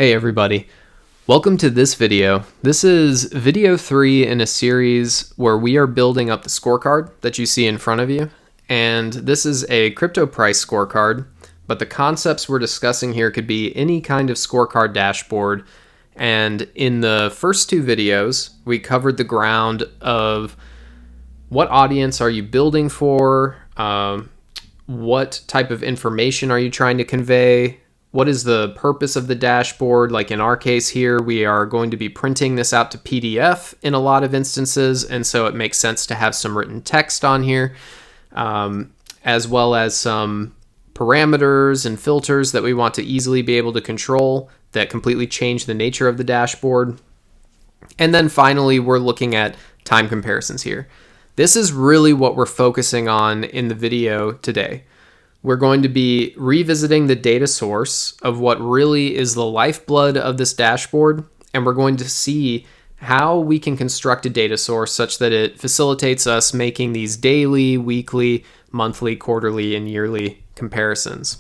Hey everybody, welcome to this video. This is video 3 in a series where we are building up the scorecard that you see in front of you. And this is a crypto price scorecard, but the concepts we're discussing here could be any kind of scorecard dashboard. And in the first two videos, we covered the ground of what audience are you building for, what type of information are you trying to convey, what is the purpose of the dashboard? Like in our case here, we are going to be printing this out to PDF in a lot of instances, and so it makes sense to have some written text on here, as well as some parameters and filters that we want to easily be able to control that completely change the nature of the dashboard. And then finally, we're looking at time comparisons here. This is really what we're focusing on in the video today. We're going to be revisiting the data source of what really is the lifeblood of this dashboard, and we're going to see how we can construct a data source such that it facilitates us making these daily, weekly, monthly, quarterly, and yearly comparisons,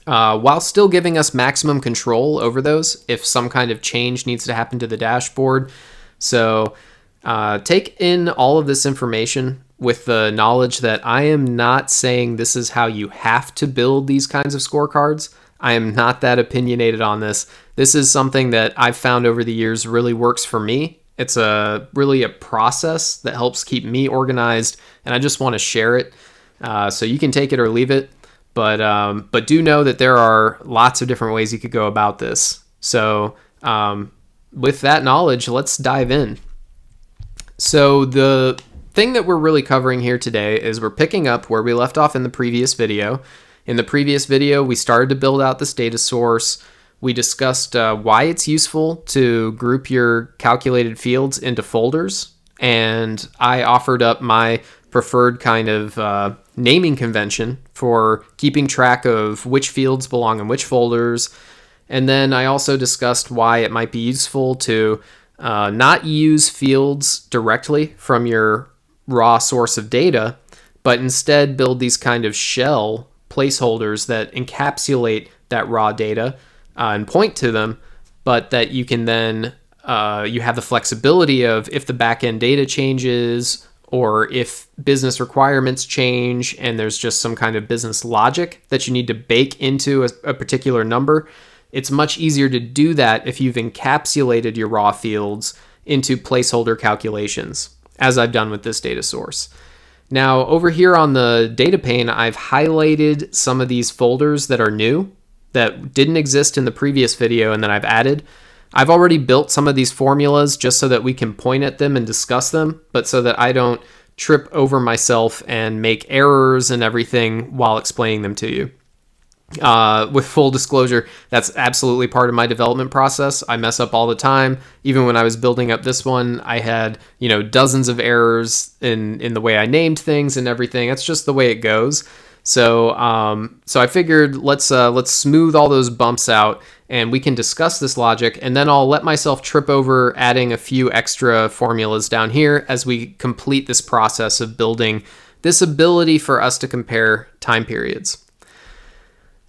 while still giving us maximum control over those if some kind of change needs to happen to the dashboard. So take in all of this information with the knowledge that I am not saying this is how you have to build these kinds of scorecards. I am not that opinionated on this. This is something that I've found over the years really works for me. It's really a process that helps keep me organized, and I just want to share it. So you can take it or leave it, but do know that there are lots of different ways you could go about this. So with that knowledge, let's dive in. So the thing that we're really covering here today is we're picking up where we left off in the previous video. In the previous video, we started to build out this data source. We discussed why it's useful to group your calculated fields into folders, and I offered up my preferred kind of naming convention for keeping track of which fields belong in which folders. And then I also discussed why it might be useful to not use fields directly from your raw source of data, but instead build these kind of shell placeholders that encapsulate that raw data and point to them, but that you can then, you have the flexibility of if the backend data changes or if business requirements change and there's just some kind of business logic that you need to bake into a particular number. It's much easier to do that if you've encapsulated your raw fields into placeholder calculations, as I've done with this data source. Now, over here on the data pane, I've highlighted some of these folders that are new, that didn't exist in the previous video and that I've added. I've already built some of these formulas just so that we can point at them and discuss them, but so that I don't trip over myself and make errors and everything while explaining them to you. With full disclosure, that's absolutely part of my development process. I mess up all the time. Even when I was building up this one, I had, dozens of errors in the way I named things and everything. That's just the way it goes. So I figured let's smooth all those bumps out and we can discuss this logic, and then I'll let myself trip over adding a few extra formulas down here as we complete this process of building this ability for us to compare time periods.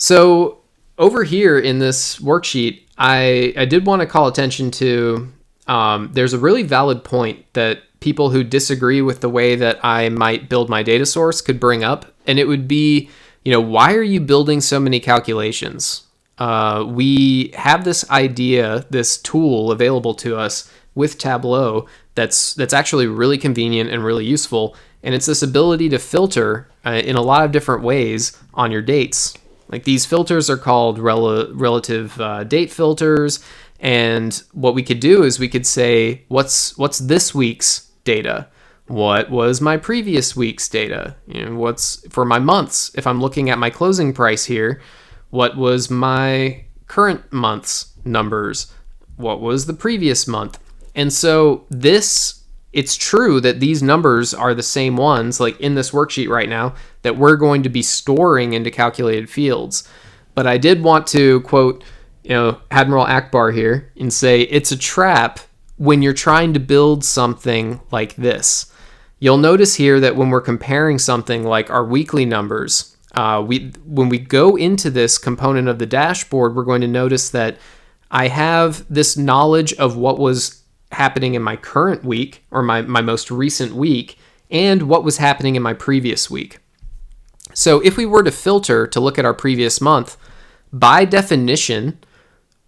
So over here in this worksheet, I did want to call attention to, there's a really valid point that people who disagree with the way that I might build my data source could bring up. And it would be, why are you building so many calculations? We have this idea, this tool available to us with Tableau that's actually really convenient and really useful. And it's this ability to filter in a lot of different ways on your dates. Like these filters are called relative date filters, and what we could do is we could say, what's this week's data? What was my previous week's data? What's for my months? If I'm looking at my closing price here, what was my current month's numbers? What was the previous month? And so it's true that these numbers are the same ones, like in this worksheet right now, that we're going to be storing into calculated fields. But I did want to quote, Admiral Akbar here and say it's a trap when you're trying to build something like this. You'll notice here that when we're comparing something like our weekly numbers, when we go into this component of the dashboard, we're going to notice that I have this knowledge of what was happening in my current week or my most recent week and what was happening in my previous week. So if we were to filter to look at our previous month, by definition,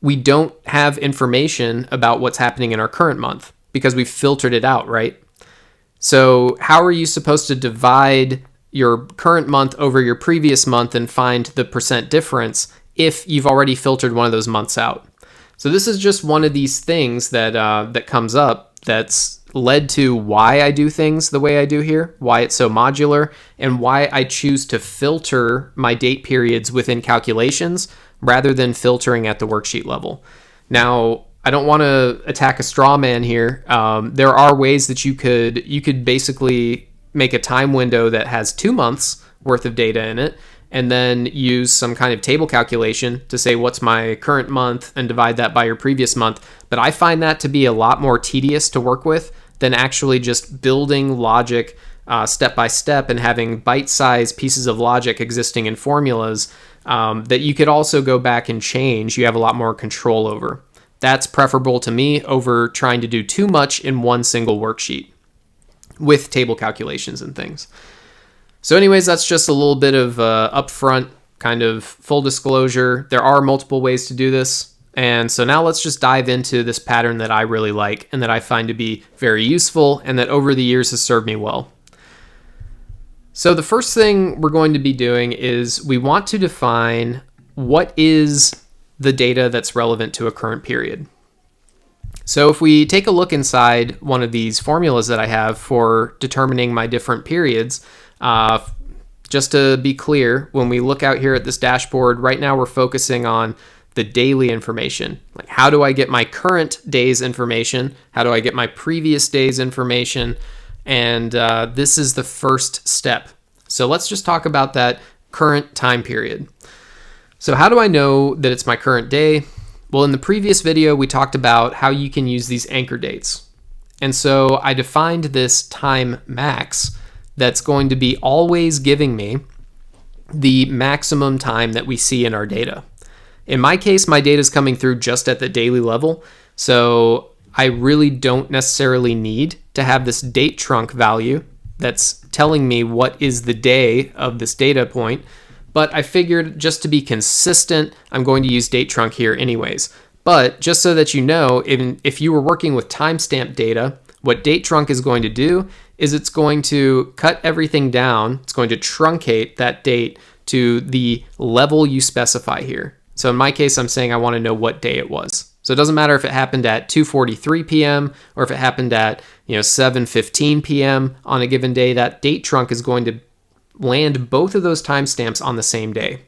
we don't have information about what's happening in our current month because we've filtered it out, right? So how are you supposed to divide your current month over your previous month and find the percent difference if you've already filtered one of those months out? So this is just one of these things that that comes up that's led to why I do things the way I do here, why it's so modular, and why I choose to filter my date periods within calculations rather than filtering at the worksheet level. Now, I don't want to attack a straw man here. There are ways that you could basically make a time window that has 2 months worth of data in it, and then use some kind of table calculation to say what's my current month and divide that by your previous month. But I find that to be a lot more tedious to work with than actually just building logic step by step and having bite-sized pieces of logic existing in formulas that you could also go back and change. You have a lot more control over. That's preferable to me over trying to do too much in one single worksheet with table calculations and things. So anyways, that's just a little bit of upfront kind of full disclosure. There are multiple ways to do this. And so now let's just dive into this pattern that I really like and that I find to be very useful and that over the years has served me well. So the first thing we're going to be doing is we want to define what is the data that's relevant to a current period. So if we take a look inside one of these formulas that I have for determining my different periods, just to be clear, when we look out here at this dashboard, right now we're focusing on the daily information. Like, how do I get my current day's information? How do I get my previous day's information? And this is the first step. So let's just talk about that current time period. So how do I know that it's my current day? Well, in the previous video, we talked about how you can use these anchor dates. And so I defined this time max that's going to be always giving me the maximum time that we see in our data. In my case, my data is coming through just at the daily level, so I really don't necessarily need to have this date trunk value that's telling me what is the day of this data point, but I figured just to be consistent, I'm going to use date trunk here anyways. But just so that you know, if you were working with timestamp data, what date trunk is going to do is it's going to cut everything down. It's going to truncate that date to the level you specify here. So in my case, I'm saying I want to know what day it was. So it doesn't matter if it happened at 2:43 p.m. or if it happened at 7:15 p.m. on a given day. That date trunk is going to land both of those timestamps on the same day.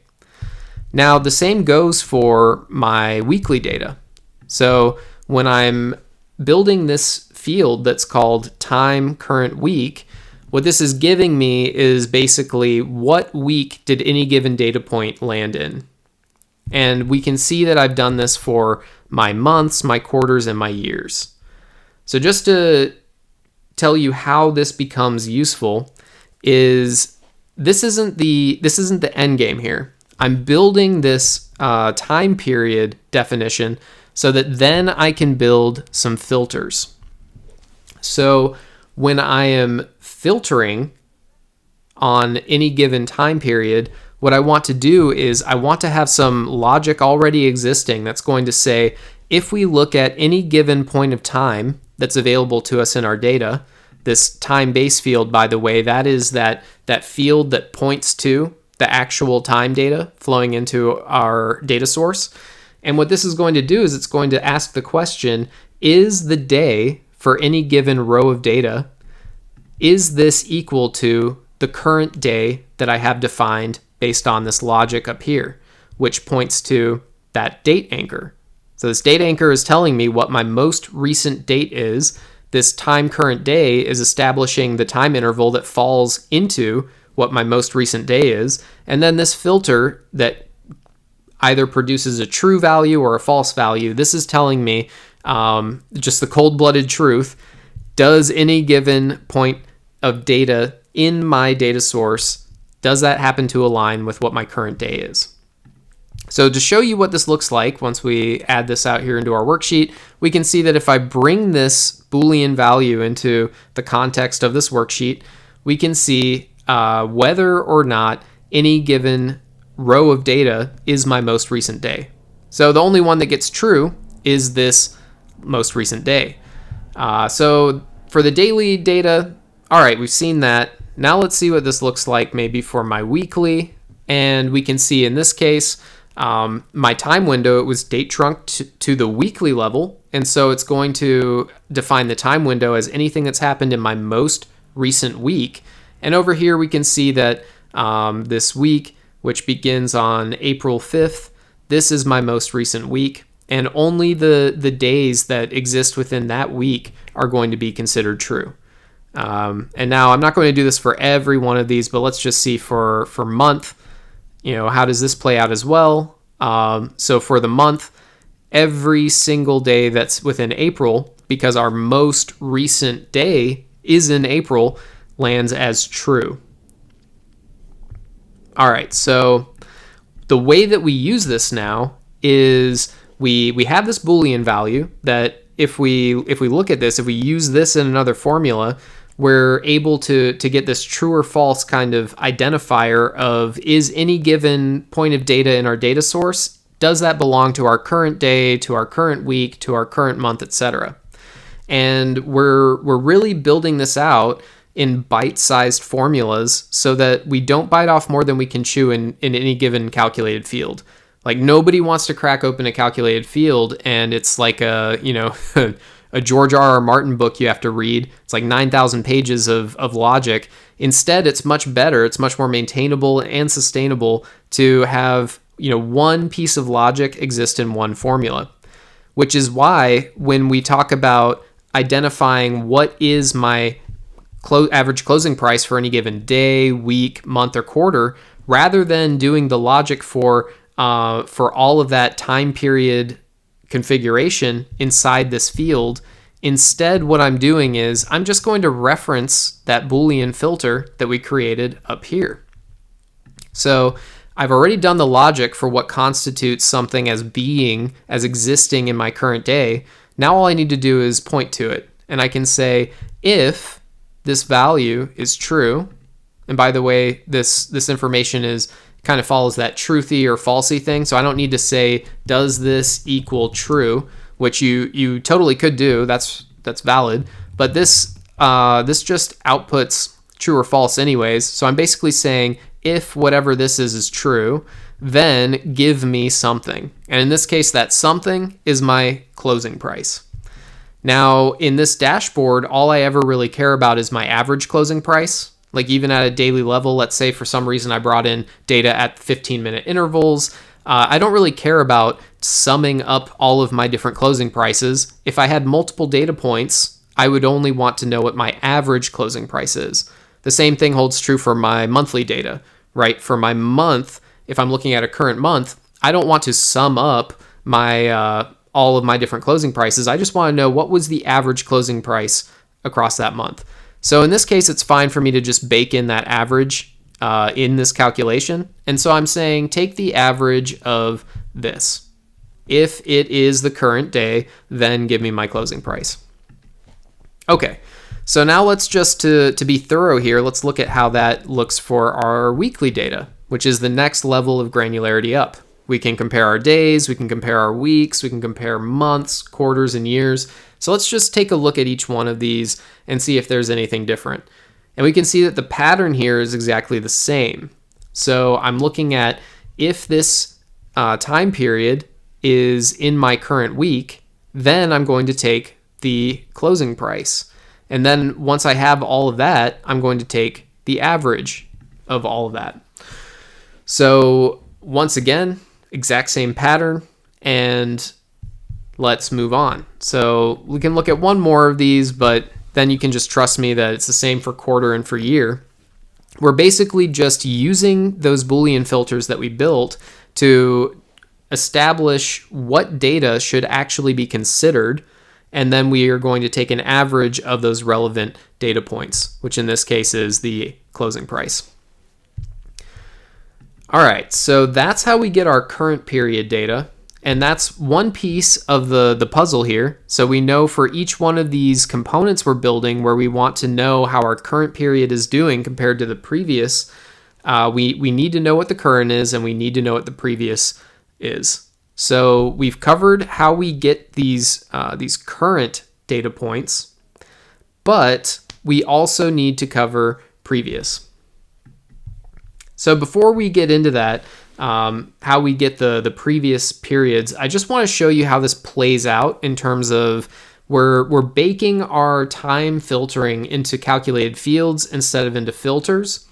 Now the same goes for my weekly data. So when I'm building this field that's called time current week, what this is giving me is basically what week did any given data point land in. And we can see that I've done this for my months, my quarters, and my years. So just to tell you how this becomes useful is this isn't the end game here. I'm building this time period definition so that then I can build some filters. So when I am filtering on any given time period, what I want to do is I want to have some logic already existing that's going to say, if we look at any given point of time that's available to us in our data, this time base field, by the way, that is that field that points to the actual time data flowing into our data source. And what this is going to do is it's going to ask the question, is the day for any given row of data, is this equal to the current day that I have defined based on this logic up here, which points to that date anchor. So this date anchor is telling me what my most recent date is. This time current day is establishing the time interval that falls into what my most recent day is. And then this filter that either produces a true value or a false value, this is telling me just the cold-blooded truth. Does any given point of data in my data source, does that happen to align with what my current day is? So to show you what this looks like, once we add this out here into our worksheet, we can see that if I bring this Boolean value into the context of this worksheet, we can see whether or not any given row of data is my most recent day. So the only one that gets true is this most recent day. So for the daily data, all right, we've seen that. Now let's see what this looks like maybe for my weekly. And we can see in this case, my time window, it was date trunked to the weekly level. And so it's going to define the time window as anything that's happened in my most recent week. And over here, we can see that this week, which begins on April 5th, this is my most recent week. And only the days that exist within that week are going to be considered true. And now I'm not going to do this for every one of these, but let's just see for month, how does this play out as well? So for the month, every single day that's within April, because our most recent day is in April, lands as true. All right, so the way that we use this now is we have this Boolean value that if we look at this, if we use this in another formula, we're able to get this true or false kind of identifier of, is any given point of data in our data source, does that belong to our current day, to our current week, to our current month, etc. And we're really building this out in bite-sized formulas so that we don't bite off more than we can chew in any given calculated field. Like, nobody wants to crack open a calculated field and it's like a a George R.R. Martin book you have to read. It's like 9,000 pages of logic. Instead, it's much better. It's much more maintainable and sustainable to have, one piece of logic exist in one formula, which is why when we talk about identifying what is my average closing price for any given day, week, month, or quarter, rather than doing the logic for all of that time period configuration inside this field, instead what I'm doing is I'm just going to reference that Boolean filter that we created up here. So I've already done the logic for what constitutes something as existing in my current day. Now all I need to do is point to it, and I can say if this value is true, and by the way, this information kind of follows that truthy or falsy thing. So I don't need to say, does this equal true, which you totally could do. That's valid. But this just outputs true or false anyways. So I'm basically saying, if whatever this is true, then give me something. And in this case, that something is my closing price. Now, in this dashboard, all I ever really care about is my average closing price. Like, even at a daily level, let's say for some reason I brought in data at 15-minute intervals. I don't really care about summing up all of my different closing prices. If I had multiple data points, I would only want to know what my average closing price is. The same thing holds true for my monthly data, right? For my month, if I'm looking at a current month, I don't want to sum up my all of my different closing prices. I just want to know what was the average closing price across that month. So in this case, it's fine for me to just bake in that average in this calculation. And so I'm saying take the average of this. If it is the current day, then give me my closing price. Okay, so now let's just, to be thorough here, let's look at how that looks for our weekly data, which is the next level of granularity up. We can compare our days, we can compare our weeks, we can compare months, quarters, and years. So let's just take a look at each one of these and see if there's anything different. And we can see that the pattern here is exactly the same. So I'm looking at if this time period is in my current week, then I'm going to take the closing price. And then once I have all of that, I'm going to take the average of all of that. So once again, exact same pattern, and let's move on. So we can look at one more of these, but then you can just trust me that it's the same for quarter and for year. We're basically just using those Boolean filters that we built to establish what data should actually be considered, and then we are going to take an average of those relevant data points, which in this case is the closing price. All right, so that's how we get our current period data. And that's one piece of the puzzle here. So we know for each one of these components we're building where we want to know how our current period is doing compared to the previous, we need to know what the current is and we need to know what the previous is. So we've covered how we get these current data points, but we also need to cover previous. So before we get into that, how we get the previous periods, I just want to show you how this plays out in terms of we're baking our time filtering into calculated fields instead of into filters.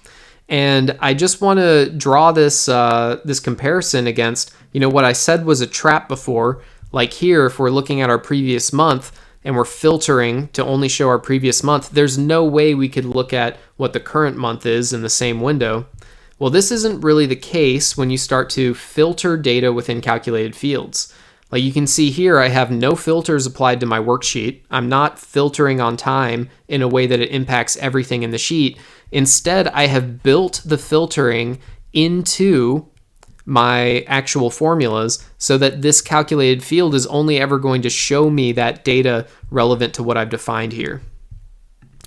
And I just want to draw this this comparison against, what I said was a trap before. Like here, if we're looking at our previous month and we're filtering to only show our previous month, there's no way we could look at what the current month is in the same window. Well, this isn't really the case when you start to filter data within calculated fields. Like you can see here, I have no filters applied to my worksheet. I'm not filtering on time in a way that it impacts everything in the sheet. Instead, I have built the filtering into my actual formulas so that this calculated field is only ever going to show me that data relevant to what I've defined here.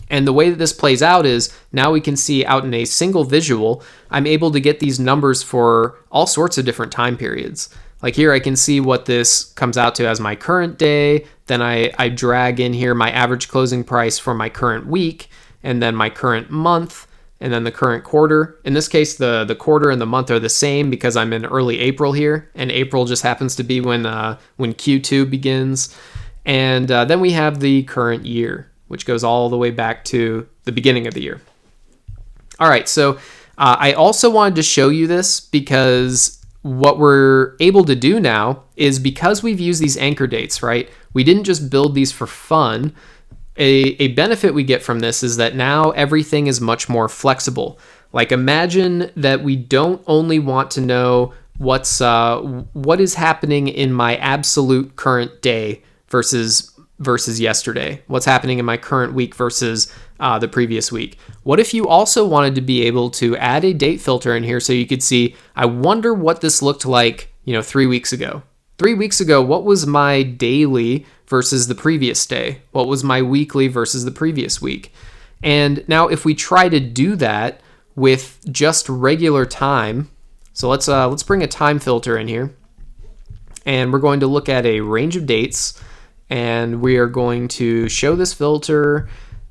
And the way that this plays out is now we can see out in a single visual, I'm able to get these numbers for all sorts of different time periods. Like here, I can see what this comes out to as my current day. Then I drag in here my average closing price for my current week, and then my current month, and then the current quarter. In this case, the quarter and the month are the same because I'm in early April here, and April just happens to be when Q2 begins. And then we have the current year, which goes all the way back to the beginning of the year. All right, so I also wanted to show you this because what we're able to do now is because we've used these anchor dates, right? We didn't just build these for fun. A benefit we get from this is that now everything is much more flexible. Like imagine that we don't only want to know what is happening in my absolute current day versus yesterday. What's happening in my current week versus the previous week. What if you also wanted to be able to add a date filter in here so you could see, I wonder what this looked like, 3 weeks ago. 3 weeks ago, what was my daily versus the previous day? What was my weekly versus the previous week? And now if we try to do that with just regular time, so let's bring a time filter in here, and we're going to look at a range of dates, and we are going to show this filter,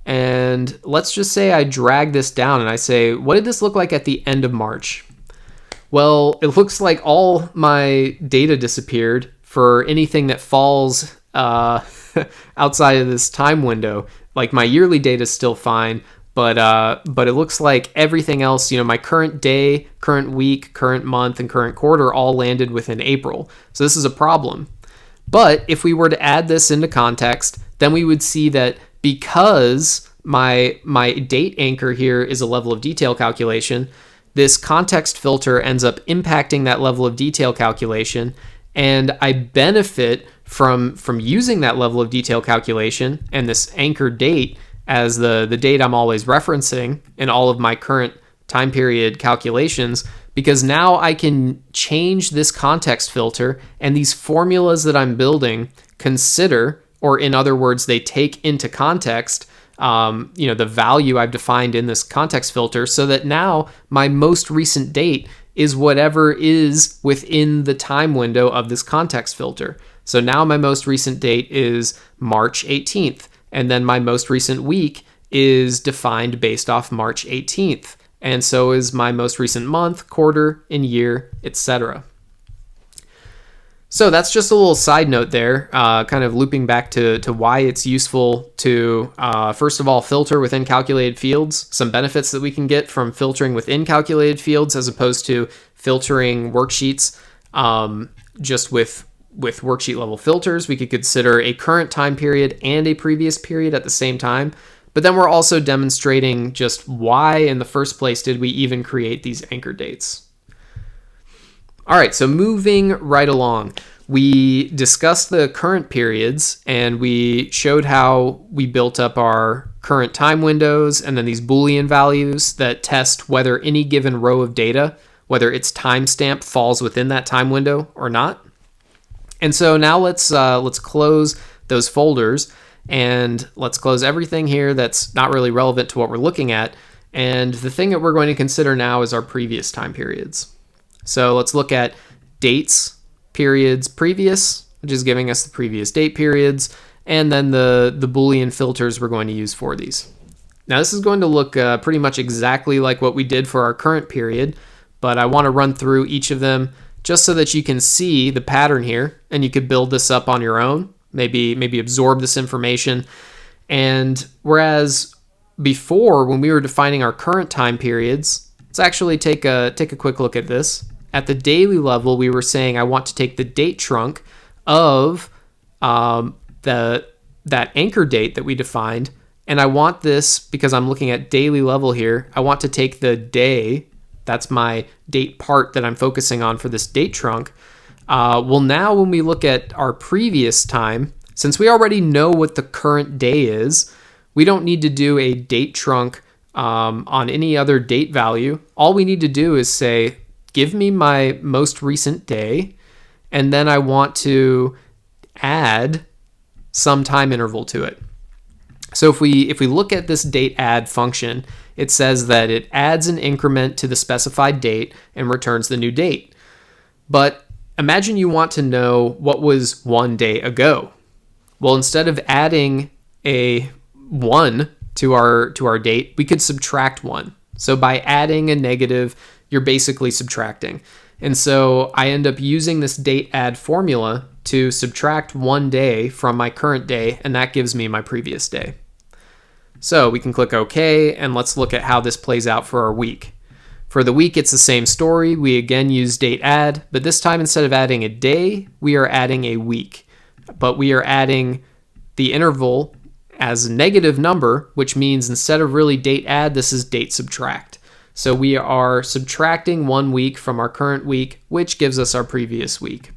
and let's just say I drag this down and I say, what did this look like at the end of March? Well, it looks like all my data disappeared for anything that falls outside of this time window. Like my yearly data is still fine, but it looks like everything else, my current day, current week, current month, and current quarter all landed within April. So this is a problem. But if we were to add this into context, then we would see that because my date anchor here is a level of detail calculation, this context filter ends up impacting that level of detail calculation, and I benefit from using that level of detail calculation and this anchor date as the date I'm always referencing in all of my current time period calculations, because now I can change this context filter, and these formulas that I'm building consider, or in other words, they take into context the value I've defined in this context filter, so that now my most recent date is whatever is within the time window of this context filter. So now my most recent date is March 18th, and then my most recent week is defined based off March 18th, and so is my most recent month, quarter, and year, etc. So that's just a little side note there, kind of looping back to why it's useful to, first of all, filter within calculated fields, some benefits that we can get from filtering within calculated fields as opposed to filtering worksheets just with worksheet level filters. We could consider a current time period and a previous period at the same time. But then we're also demonstrating just why in the first place did we even create these anchor dates. All right, so moving right along, we discussed the current periods and we showed how we built up our current time windows and then these Boolean values that test whether any given row of data whether its timestamp falls within that time window or not. And so now let's close those folders, and let's close everything here that's not really relevant to what we're looking at. And the thing that we're going to consider now is our previous time periods. So let's look at dates, periods, previous, which is giving us the previous date periods, and then the Boolean filters we're going to use for these. Now this is going to look pretty much exactly like what we did for our current period, but I want to run through each of them just so that you can see the pattern here, and you could build this up on your own, maybe absorb this information. And whereas before, when we were defining our current time periods, let's actually take a quick look at this. At the daily level, we were saying I want to take the date trunk of that anchor date that we defined, and I want this, because I'm looking at daily level here, I want to take the day, that's my date part that I'm focusing on for this date trunk. Well, now when we look at our previous time, since we already know what the current day is, we don't need to do a date trunk on any other date value. All we need to do is say, give me my most recent day, and then I want to add some time interval to it. So if we look at this date add function, it says that it adds an increment to the specified date and returns the new date. But imagine you want to know what was 1 day ago. Well, instead of adding a 1 to our date, we could subtract 1. So by adding a negative, you're basically subtracting. And so I end up using this date add formula to subtract 1 day from my current day, and that gives me my previous day. So we can click OK, and let's look at how this plays out for our week. For the week, it's the same story. We again use date add, but this time instead of adding a day, we are adding a week. But we are adding the interval as a negative number, which means instead of really date add, this is date subtract. So we are subtracting 1 week from our current week, which gives us our previous week.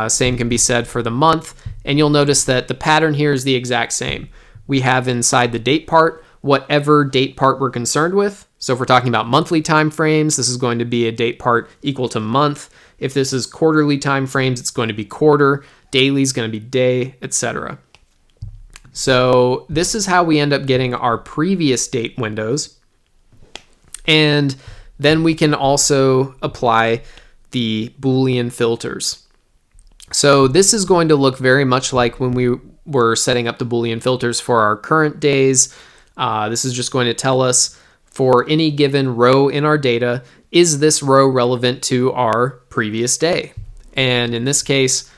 Same can be said for the month, and you'll notice that the pattern here is the exact same. We have inside the date part whatever date part we're concerned with. So if we're talking about monthly time frames, this is going to be a date part equal to month. If this is quarterly time frames, it's going to be quarter. Daily is going to be day, etc. So this is how we end up getting our previous date windows. And then we can also apply the Boolean filters. So this is going to look very much like when we were setting up the Boolean filters for our current days. This is just going to tell us for any given row in our data, is this row relevant to our previous day? And in this case,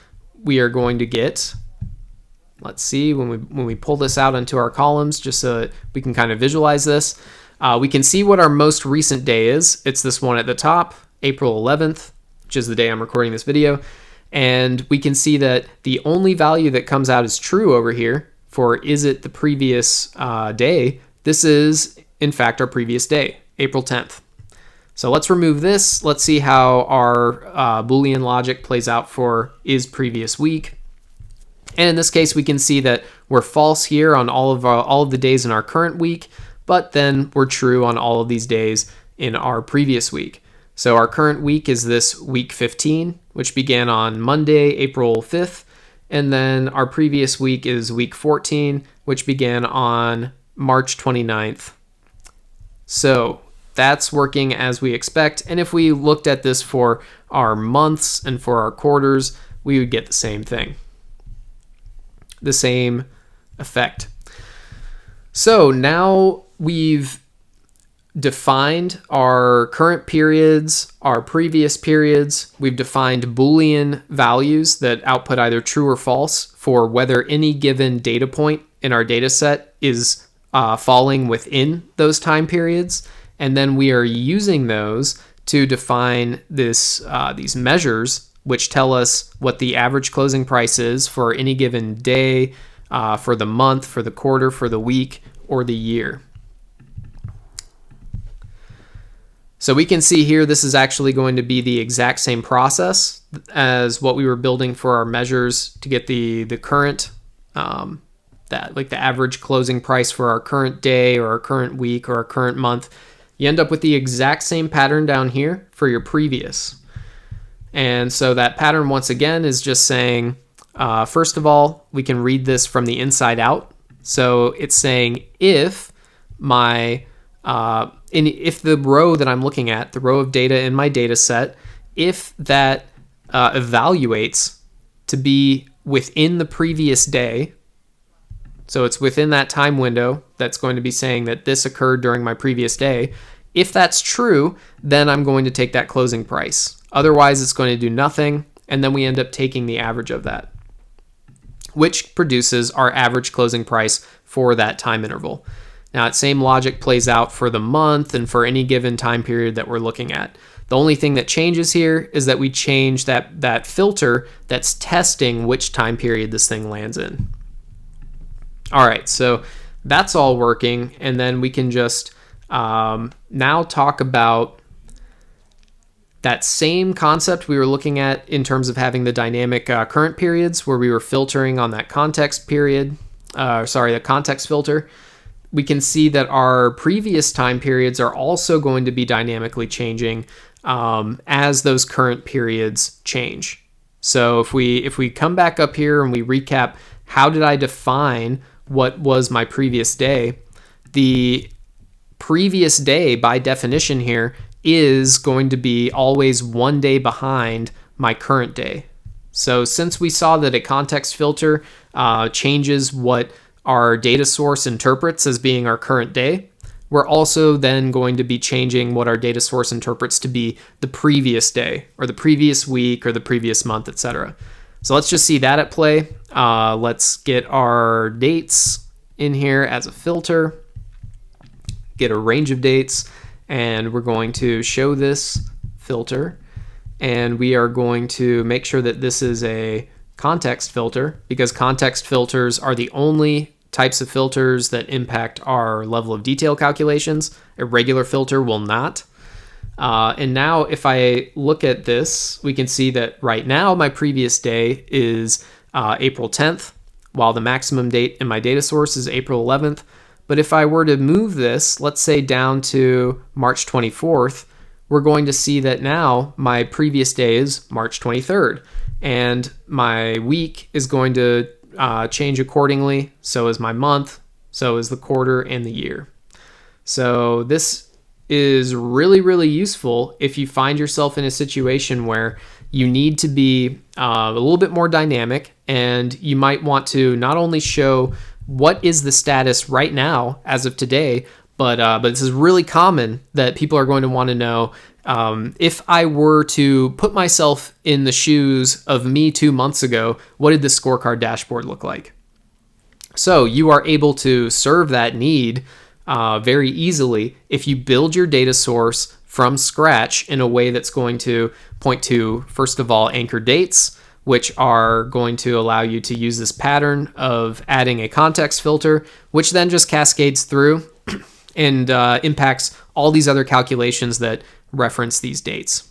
we are going to get, let's see, when we pull this out into our columns, just so that we can kind of visualize this, we can see what our most recent day is. It's this one at the top, April 11th, which is the day I'm recording this video. And we can see that the only value that comes out as true over here for is it the previous day, this is in fact our previous day, April 10th. So let's remove this. Let's see how our Boolean logic plays out for is previous week. And in this case, we can see that we're false here on all of the days in our current week, but then we're true on all of these days in our previous week. So our current week is this week 15, which began on Monday, April 5th. And then our previous week is week 14, which began on March 29th. So that's working as we expect. And if we looked at this for our months and for our quarters, we would get the same thing, the same effect. So now we've defined our current periods, our previous periods. We've defined Boolean values that output either true or false for whether any given data point in our data set is falling within those time periods. And then we are using those to define these measures, which tell us what the average closing price is for any given day, for the month, for the quarter, for the week, or the year. So we can see here this is actually going to be the exact same process as what we were building for our measures to get the current, the average closing price for our current day or our current week or our current month. you end up with the exact same pattern down here for your previous. And so that pattern, once again, is just saying, first of all, we can read this from the inside out. So it's saying if if the row that I'm looking at, the row of data in my data set, if that evaluates to be within the previous day, so it's within that time window that's going to be saying that this occurred during my previous day. If that's true, then I'm going to take that closing price. Otherwise, it's going to do nothing, and then we end up taking the average of that, which produces our average closing price for that time interval. Now, that same logic plays out for the month and for any given time period that we're looking at. The only thing that changes here is that we change that filter that's testing which time period this thing lands in. All right, so that's all working, and then we can just now talk about that same concept we were looking at in terms of having the dynamic current periods, where we were filtering on that context period, the context filter. We can see that our previous time periods are also going to be dynamically changing as those current periods change. So if we come back up here and we recap, how did I define what was my previous day? The previous day, by definition here, is going to be always 1 day behind my current day. So since we saw that a context filter changes what our data source interprets as being our current day, we're also then going to be changing what our data source interprets to be the previous day or the previous week or the previous month, etc. So let's just see that at play. Let's get our dates in here as a filter, get a range of dates, and we're going to show this filter, and we are going to make sure that this is a context filter, because context filters are the only types of filters that impact our level of detail calculations. A regular filter will not. And now if I look at this, we can see that right now my previous day is April 10th, while the maximum date in my data source is April 11th. But if I were to move this, let's say down to March 24th, we're going to see that now my previous day is March 23rd, and my week is going to change accordingly. So is my month, so is the quarter and the year. So this is really, really useful if you find yourself in a situation where you need to be a little bit more dynamic, and you might want to not only show what is the status right now as of today, but this is really common that people are going to want to know, if I were to put myself in the shoes of me 2 months ago, what did the scorecard dashboard look like? So you are able to serve that need very easily if you build your data source from scratch in a way that's going to point to, first of all, anchor dates, which are going to allow you to use this pattern of adding a context filter, which then just cascades through and impacts all these other calculations that reference these dates.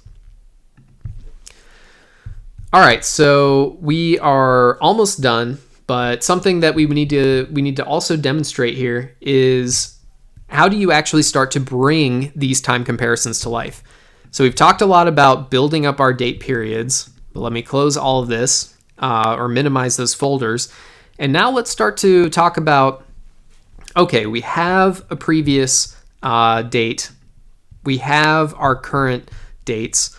All right, so we are almost done, but something that we need to also demonstrate here is, how do you actually start to bring these time comparisons to life? So we've talked a lot about building up our date periods, but let me close all of this or minimize those folders. And now let's start to talk about, okay, we have a previous date, we have our current dates,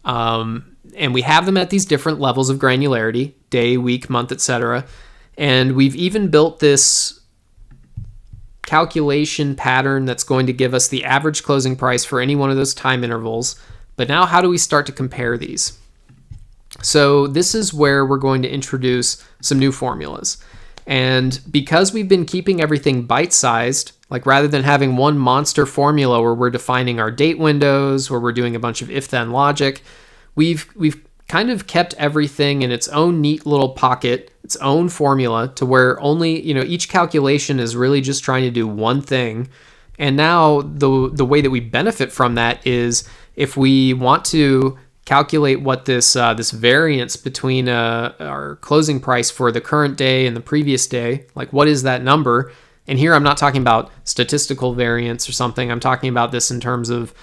and we have them at these different levels of granularity, day, week, month, etc. And we've even built this calculation pattern that's going to give us the average closing price for any one of those time intervals. But now how do we start to compare these? So this is where we're going to introduce some new formulas. And because we've been keeping everything bite-sized, like rather than having one monster formula where we're defining our date windows, where we're doing a bunch of if-then logic, we've kind of kept everything in its own neat little pocket, its own formula, to where only, each calculation is really just trying to do one thing. And now the way that we benefit from that is, if we want to calculate what this variance between our closing price for the current day and the previous day, like what is that number, And here I'm not talking about statistical variance or something. I'm talking about this in terms of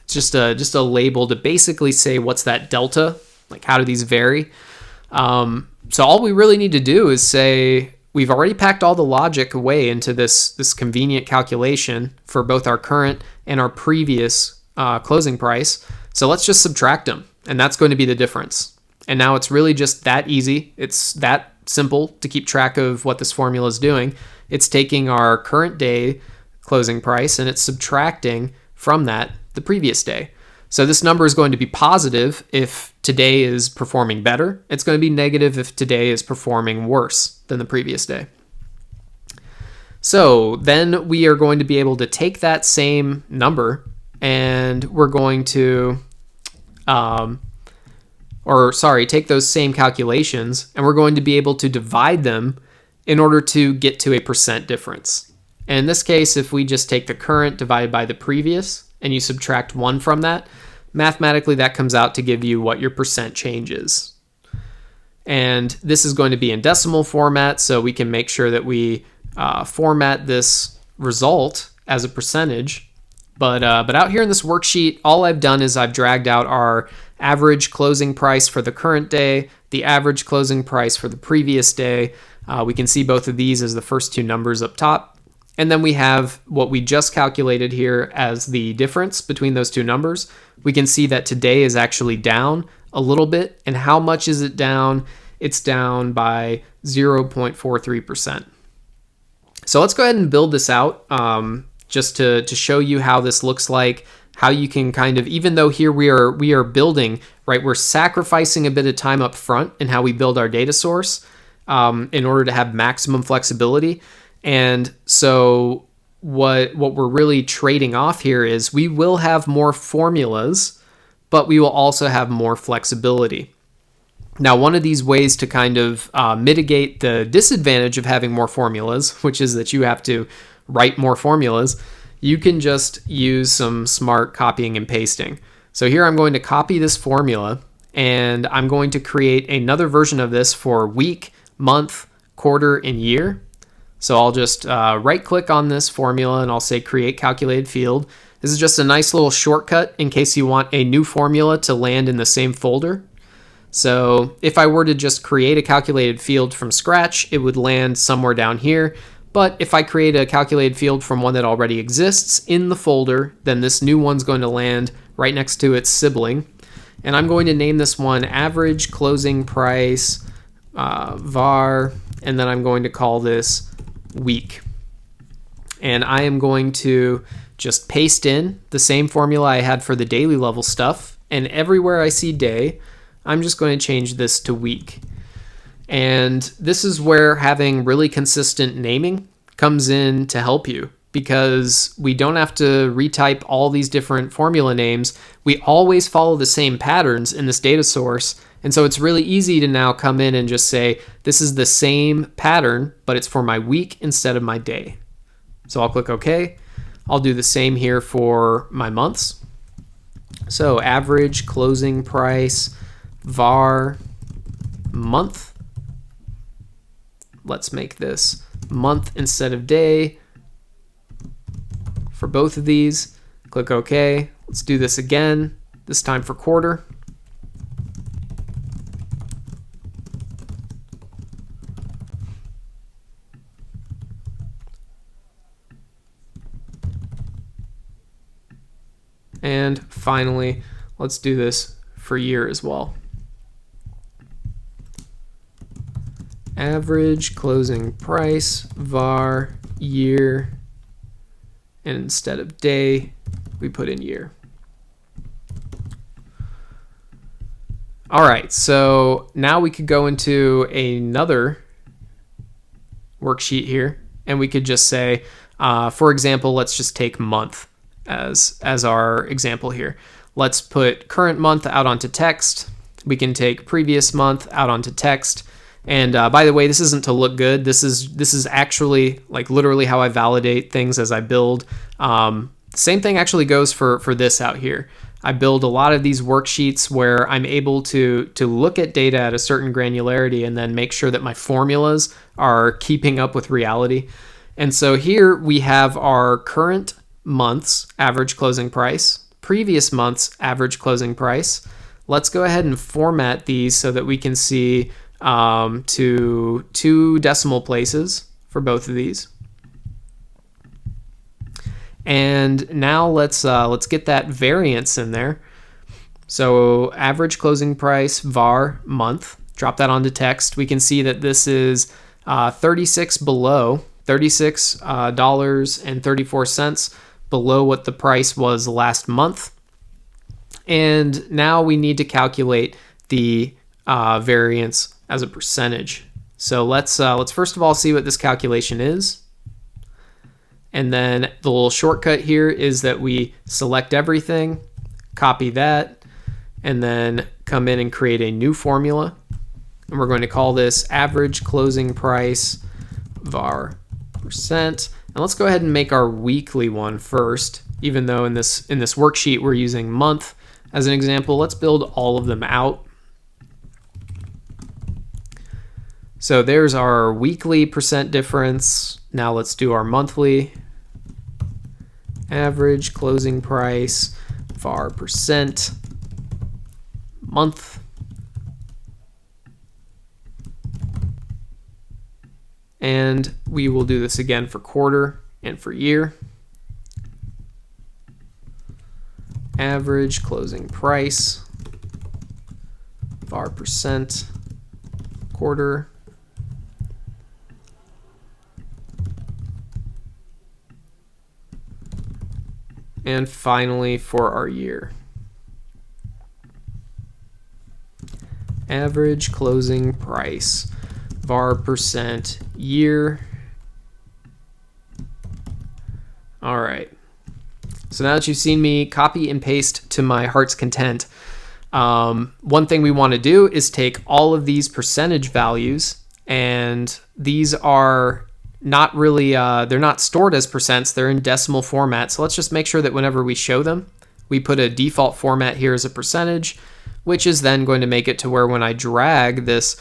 just a label to basically say what's that delta, like how do these vary. So all we really need to do is say we've already packed all the logic away into this convenient calculation for both our current and our previous closing price. So let's just subtract them, and that's going to be the difference. And now it's really just that easy. It's that simple to keep track of what this formula is doing. It's taking our current day closing price and it's subtracting from that the previous day. So this number is going to be positive if today is performing better. It's going to be negative if today is performing worse than the previous day. So then we are going to be able to take that same number and we're going to, take those same calculations and we're going to be able to divide them in order to get to a percent difference. And in this case, if we just take the current divided by the previous and you subtract 1 from that, mathematically that comes out to give you what your percent change is. And this is going to be in decimal format, so we can make sure that we format this result as a percentage. But out here in this worksheet, all I've done is I've dragged out our average closing price for the current day, the average closing price for the previous day. We can see both of these as the first two numbers up top. And then we have what we just calculated here as the difference between those two numbers. We can see that today is actually down a little bit. And how much is it down? It's down by 0.43%. So let's go ahead and build this out just to show you how this looks like, how you can kind of, even though here we are building, right, we're sacrificing a bit of time up front in how we build our data source in order to have maximum flexibility. And so what we're really trading off here is we will have more formulas, but we will also have more flexibility. Now, one of these ways to kind of mitigate the disadvantage of having more formulas, which is that you have to write more formulas, you can just use some smart copying and pasting. So here I'm going to copy this formula and I'm going to create another version of this for week, month, quarter, and year. So I'll just right click on this formula and I'll say create calculated field. This is just a nice little shortcut in case you want a new formula to land in the same folder. So if I were to just create a calculated field from scratch, it would land somewhere down here. But if I create a calculated field from one that already exists in the folder, then this new one's going to land right next to its sibling. And I'm going to name this one average closing price var, and then I'm going to call this week. And I am going to just paste in the same formula I had for the daily level stuff. And everywhere I see day, I'm just going to change this to week. And this is where having really consistent naming comes in to help you, because we don't have to retype all these different formula names. We always follow the same patterns in this data source. And so it's really easy to now come in and just say, this is the same pattern, but it's for my week instead of my day. So I'll click OK. I'll do the same here for my months. So average closing price var month. Let's make this month instead of day for both of these. Click OK. Let's do this again, this time for quarter. And finally, let's do this for year as well. Average closing price var year, and instead of day, we put in year. All right, so now we could go into another worksheet here, and we could just say, for example, let's just take month as our example here. Let's put current month out onto text. We can take previous month out onto text. And by the way, this isn't to look good. This is actually like literally how I validate things as I build. Same thing actually goes for this out here. I build a lot of these worksheets where I'm able to look at data at a certain granularity and then make sure that my formulas are keeping up with reality. And so here we have our current month's average closing price, previous month's average closing price. Let's go ahead and format these so that we can see to 2 decimal places for both of these. And now let's get that variance in there. So average closing price var month, drop that onto text. We can see that this is 36 below, $36.34 below what the price was last month. And now we need to calculate the variance as a percentage. So let's first of all see what this calculation is. And then the little shortcut here is that we select everything, copy that, and then come in and create a new formula. And we're going to call this average closing price var percent. And let's go ahead and make our weekly one first, even though in this worksheet we're using month as an example. Let's build all of them out. So there's our weekly percent difference. Now let's do our monthly. Average closing price var percent month. And we will do this again for quarter and for year. Average closing price var percent quarter. And finally for our year. Average closing price var percent year. All right. So now that you've seen me copy and paste to my heart's content, one thing we want to do is take all of these percentage values, and these are not really, they're not stored as percents, they're in decimal format. So let's just make sure that whenever we show them, we put a default format here as a percentage, which is then going to make it to where when I drag this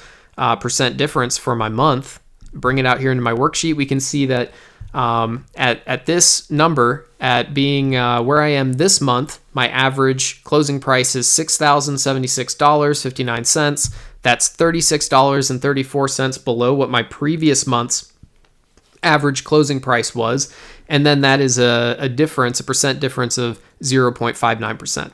percent difference for my month, bring it out here into my worksheet, we can see that at this number, at being where I am this month, my average closing price is $6,076.59. That's $36.34 below what my previous month's average closing price was. And then that is a difference, a percent difference of 0.59%.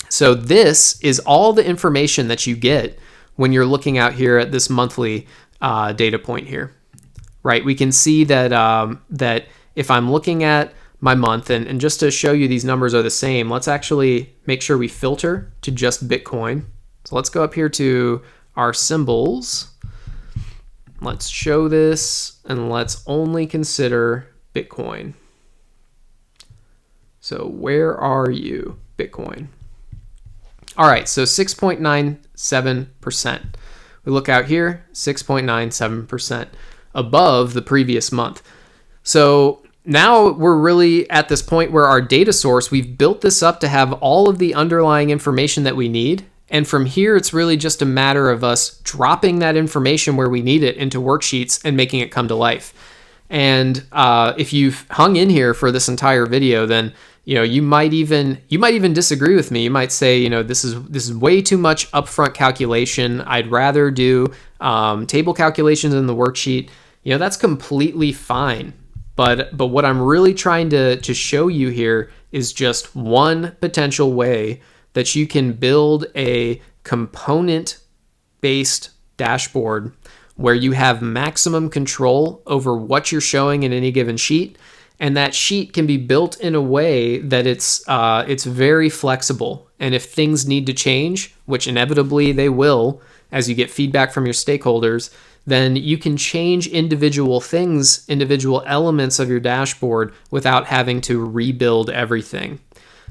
So this is all the information that you get when you're looking out here at this monthly data point here, right? We can see that that if I'm looking at my month, and just to show you these numbers are the same, let's actually make sure we filter to just Bitcoin. So let's go up here to our symbols. Let's show this, and let's only consider Bitcoin. So where are you, Bitcoin? All right, so 6.97%. We look out here, 6.97% above the previous month. So now we're really at this point where our data source, we've built this up to have all of the underlying information that we need. And from here, it's really just a matter of us dropping that information where we need it into worksheets and making it come to life. And if you've hung in here for this entire video, then you might even disagree with me. You might say, this is way too much upfront calculation. I'd rather do table calculations in the worksheet. That's completely fine. But what I'm really trying to show you here is just one potential way that you can build a component-based dashboard where you have maximum control over what you're showing in any given sheet, and that sheet can be built in a way that it's very flexible. And if things need to change, which inevitably they will as you get feedback from your stakeholders, then you can change individual things, individual elements of your dashboard without having to rebuild everything.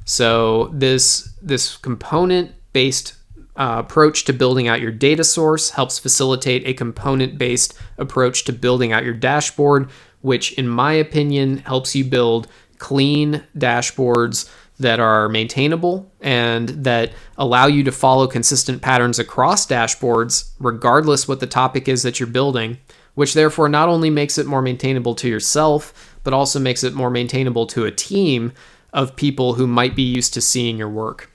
So this component-based approach to building out your data source helps facilitate a component-based approach to building out your dashboard, which in my opinion helps you build clean dashboards that are maintainable and that allow you to follow consistent patterns across dashboards, regardless what the topic is that you're building, which therefore not only makes it more maintainable to yourself, but also makes it more maintainable to a team of people who might be used to seeing your work.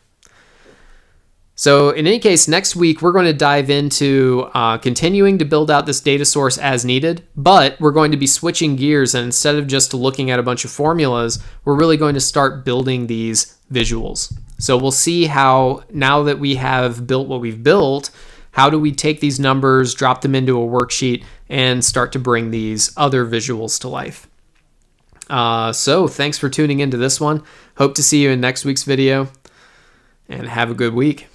So in any case, next week, we're going to dive into continuing to build out this data source as needed, but we're going to be switching gears, and instead of just looking at a bunch of formulas, we're really going to start building these visuals. So we'll see how, now that we have built what we've built, how do we take these numbers, drop them into a worksheet, and start to bring these other visuals to life. So thanks for tuning into this one. Hope to see you in next week's video, and have a good week.